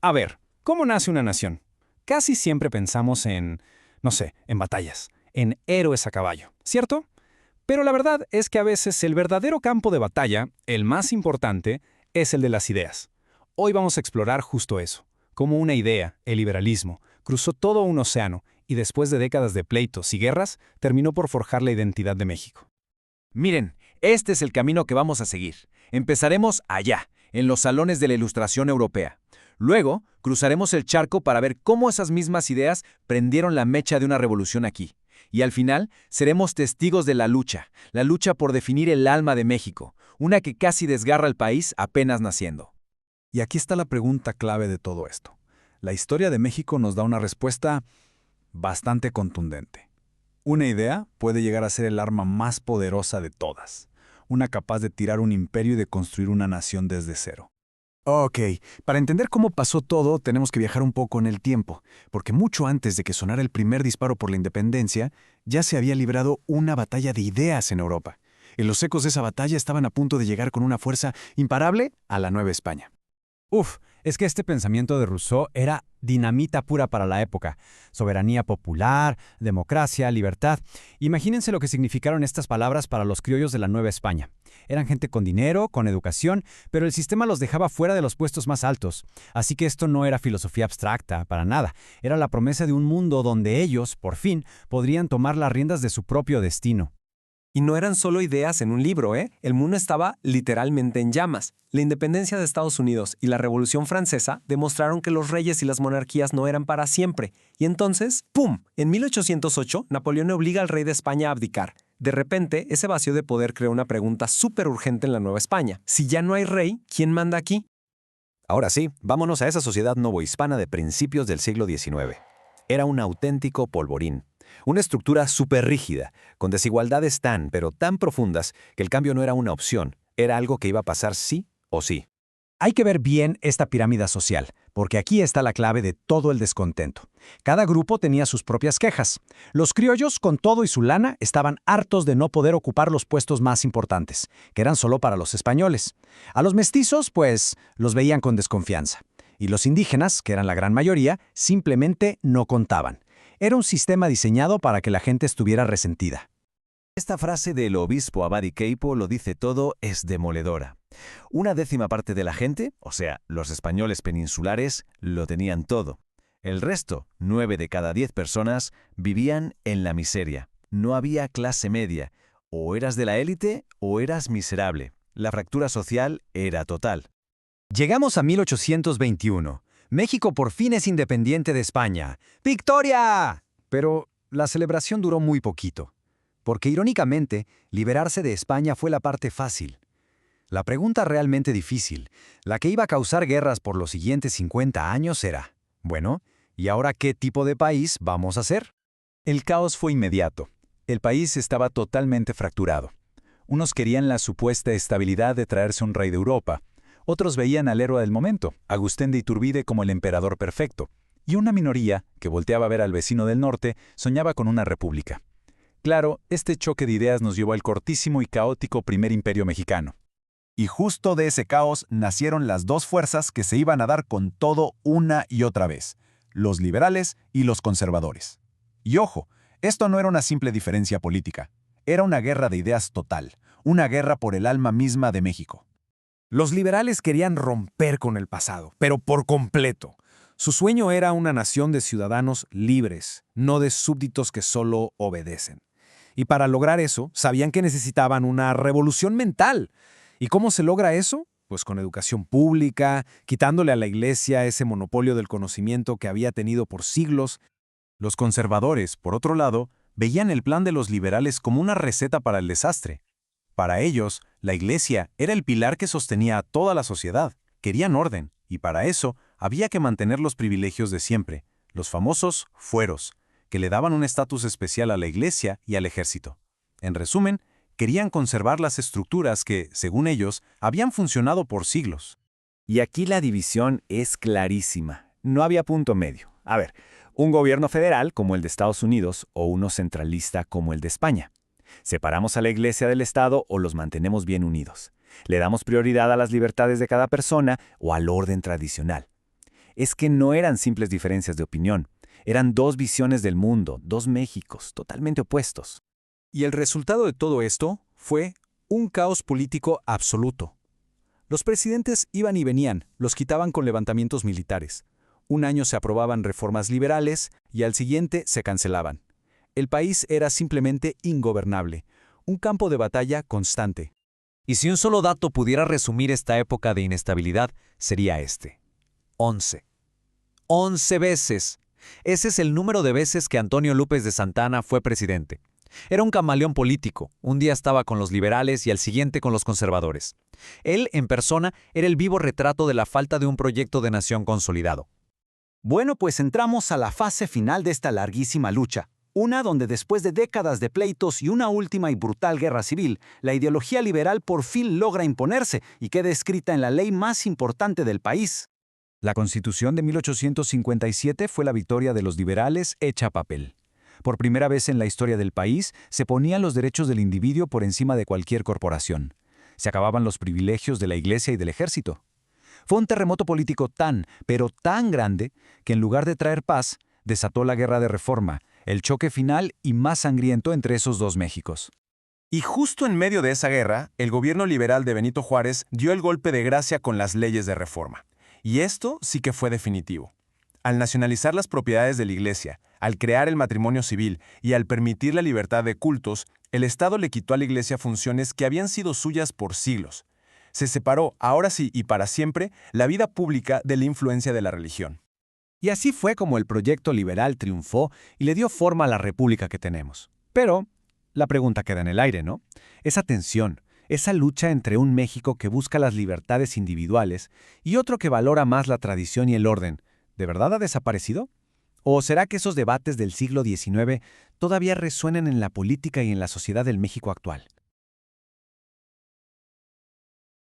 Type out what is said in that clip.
A ver, ¿cómo nace una nación? Casi siempre pensamos en, no sé, en batallas, en héroes a caballo, ¿cierto? Pero la verdad es que a veces el verdadero campo de batalla, el más importante, es el de las ideas. Hoy vamos a explorar justo eso, cómo una idea, el liberalismo, cruzó todo un océano y después de décadas de pleitos y guerras, terminó por forjar la identidad de México. Miren, este es el camino que vamos a seguir. Empezaremos allá, en los salones de la Ilustración Europea. Luego, cruzaremos el charco para ver cómo esas mismas ideas prendieron la mecha de una revolución aquí. Y al final, seremos testigos de la lucha por definir el alma de México, una que casi desgarra el país apenas naciendo. Y aquí está la pregunta clave de todo esto. La historia de México nos da una respuesta bastante contundente. Una idea puede llegar a ser el arma más poderosa de todas, una capaz de tirar un imperio y de construir una nación desde cero. Ok, para entender cómo pasó todo, tenemos que viajar un poco en el tiempo, porque mucho antes de que sonara el primer disparo por la independencia, ya se había librado una batalla de ideas en Europa. Y los ecos de esa batalla estaban a punto de llegar con una fuerza imparable a la Nueva España. Uf, es que este pensamiento de Rousseau era dinamita pura para la época. Soberanía popular, democracia, libertad. Imagínense lo que significaron estas palabras para los criollos de la Nueva España. Eran gente con dinero, con educación, pero el sistema los dejaba fuera de los puestos más altos. Así que esto no era filosofía abstracta, para nada. Era la promesa de un mundo donde ellos, por fin, podrían tomar las riendas de su propio destino. Y no eran solo ideas en un libro, ¿eh? El mundo estaba literalmente en llamas. La independencia de Estados Unidos y la Revolución Francesa demostraron que los reyes y las monarquías no eran para siempre. Y entonces, ¡pum! En 1808, Napoleón obliga al rey de España a abdicar. De repente, ese vacío de poder creó una pregunta súper urgente en la Nueva España. Si ya no hay rey, ¿quién manda aquí? Ahora sí, vámonos a esa sociedad novohispana de principios del siglo XIX. Era un auténtico polvorín. Una estructura súper rígida, con desigualdades pero tan profundas, que el cambio no era una opción, era algo que iba a pasar sí o sí. Hay que ver bien esta pirámide social, porque aquí está la clave de todo el descontento. Cada grupo tenía sus propias quejas. Los criollos, con todo y su lana, estaban hartos de no poder ocupar los puestos más importantes, que eran solo para los españoles. A los mestizos, pues, los veían con desconfianza. Y los indígenas, que eran la gran mayoría, simplemente no contaban. Era un sistema diseñado para que la gente estuviera resentida. Esta frase del obispo Abadi Queipo lo dice todo, es demoledora. Una décima parte de la gente, o sea, los españoles peninsulares, lo tenían todo. El resto, 9 de cada 10 personas, vivían en la miseria. No había clase media. O eras de la élite o eras miserable. La fractura social era total. Llegamos a 1821. México por fin es independiente de España. ¡Victoria! Pero la celebración duró muy poquito, porque irónicamente, liberarse de España fue la parte fácil. La pregunta realmente difícil, la que iba a causar guerras por los siguientes 50 años era, bueno, ¿y ahora qué tipo de país vamos a ser? El caos fue inmediato. El país estaba totalmente fracturado. Unos querían la supuesta estabilidad de traerse un rey de Europa. Otros veían al héroe del momento, Agustín de Iturbide, como el emperador perfecto. Y una minoría, que volteaba a ver al vecino del norte, soñaba con una república. Claro, este choque de ideas nos llevó al cortísimo y caótico primer imperio mexicano. Y justo de ese caos nacieron las dos fuerzas que se iban a dar con todo una y otra vez, los liberales y los conservadores. Y ojo, esto no era una simple diferencia política, era una guerra de ideas total, una guerra por el alma misma de México. Los liberales querían romper con el pasado, pero por completo. Su sueño era una nación de ciudadanos libres, no de súbditos que solo obedecen. Y para lograr eso, sabían que necesitaban una revolución mental. ¿Y cómo se logra eso? Pues con educación pública, quitándole a la Iglesia ese monopolio del conocimiento que había tenido por siglos. Los conservadores, por otro lado, veían el plan de los liberales como una receta para el desastre. Para ellos, la Iglesia era el pilar que sostenía a toda la sociedad. Querían orden, y para eso había que mantener los privilegios de siempre, los famosos fueros, que le daban un estatus especial a la Iglesia y al ejército. En resumen, querían conservar las estructuras que, según ellos, habían funcionado por siglos. Y aquí la división es clarísima. No había punto medio. A ver, un gobierno federal como el de Estados Unidos o uno centralista como el de España. ¿Separamos a la Iglesia del Estado o los mantenemos bien unidos? ¿Le damos prioridad a las libertades de cada persona o al orden tradicional? es que no eran simples diferencias de opinión. Eran dos visiones del mundo, dos Méxicos, totalmente opuestos. Y el resultado de todo esto fue un caos político absoluto. Los presidentes iban y venían, los quitaban con levantamientos militares. Un año se aprobaban reformas liberales y al siguiente se cancelaban. El país era simplemente ingobernable, un campo de batalla constante. Y si un solo dato pudiera resumir esta época de inestabilidad, sería este. 11. 11 veces. Ese es el número de veces que Antonio López de Santana fue presidente. Era un camaleón político. Un día estaba con los liberales y al siguiente con los conservadores. Él, en persona, era el vivo retrato de la falta de un proyecto de nación consolidado. Bueno, pues entramos a la fase final de esta larguísima lucha. Una donde después de décadas de pleitos y una última y brutal guerra civil, la ideología liberal por fin logra imponerse y queda escrita en la ley más importante del país. La Constitución de 1857 fue la victoria de los liberales hecha papel. Por primera vez en la historia del país, se ponían los derechos del individuo por encima de cualquier corporación. Se acababan los privilegios de la Iglesia y del Ejército. Fue un terremoto político tan, pero tan grande, que en lugar de traer paz, desató la Guerra de Reforma, el choque final y más sangriento entre esos dos Méxicos. Y justo en medio de esa guerra, el gobierno liberal de Benito Juárez dio el golpe de gracia con las leyes de reforma. Y esto sí que fue definitivo. Al nacionalizar las propiedades de la Iglesia, al crear el matrimonio civil y al permitir la libertad de cultos, el Estado le quitó a la Iglesia funciones que habían sido suyas por siglos. Se separó, ahora sí y para siempre, la vida pública de la influencia de la religión. Y así fue como el proyecto liberal triunfó y le dio forma a la república que tenemos. Pero la pregunta queda en el aire, ¿no? Esa tensión, esa lucha entre un México que busca las libertades individuales y otro que valora más la tradición y el orden, ¿de verdad ha desaparecido? ¿O será que esos debates del siglo XIX todavía resuenan en la política y en la sociedad del México actual?